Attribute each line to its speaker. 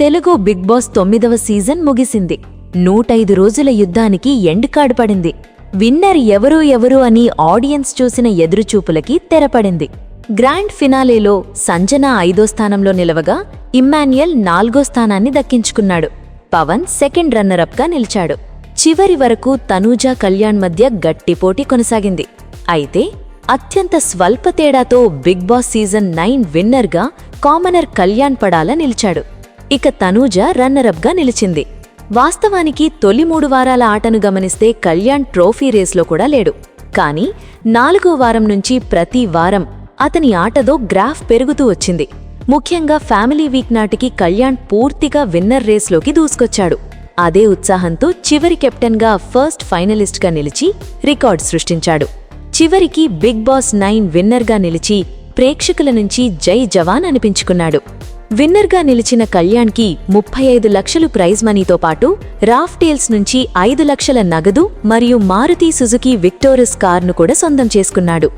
Speaker 1: Telugu big boss 9వ season ముగిసింది. 105 రోజుల యుద్ధానికి ఎండ్ కార్డ్ పడింది. విన్నర్ ఎవరు అని ఆడియన్స్ చూసిన ఎదురుచూపులకి తెరపడింది. గ్రాండ్ ఫినాలేలో సంజన 5వ స్థానంలో నిలవగా ఇమ్మాన్యుయల్ 4వ స్థానాన్ని దక్కించుకున్నాడు. పవన్ సెకండ్ రన్నరప్గా నిలిచాడు. చివరి వరకు తనూజ కళ్యాణ్ మధ్య గట్టి పోటీ కొనసాగింది. అయితే అత్యంత స్వల్ప తేడాతో బిగ్ బాస్ సీజన్ 9 విన్నర్గా కామనర్ కళ్యాణ్ పడాల నిలిచాడు. ఇక తనూజ రన్నరప్గా నిలిచింది. వాస్తవానికి తొలి 3 వారాల ఆటను గమనిస్తే కళ్యాణ్ ట్రోఫీ రేస్లో కూడా లేడు. కానీ 4వ వారం నుంచి ప్రతి వారం అతని ఆటతో గ్రాఫ్ పెరుగుతూ వచ్చింది. ముఖ్యంగా ఫ్యామిలీ వీక్ నాటికి కళ్యాణ్ పూర్తిగా విన్నర్ రేస్లోకి దూసుకొచ్చాడు. అదే ఉత్సాహంతో చివరి కెప్టెన్గా ఫస్ట్ ఫైనలిస్ట్గా నిలిచి రికార్డ్ సృష్టించాడు. చివరికి బిగ్ బాస్ 9 విన్నర్గా నిలిచి ప్రేక్షకుల నుంచి జై జవాన్ అనిపించుకున్నాడు. విన్నర్గా నిలిచిన కళ్యాణ్కి 35 లక్షలు ప్రైజ్ మనీతో పాటు రాఫ్టేల్స్ నుంచి 5 లక్షల నగదు మరియు మారుతి సుజుకి విక్టోరస్ కార్ను కూడా సొంతం చేసుకున్నాడు.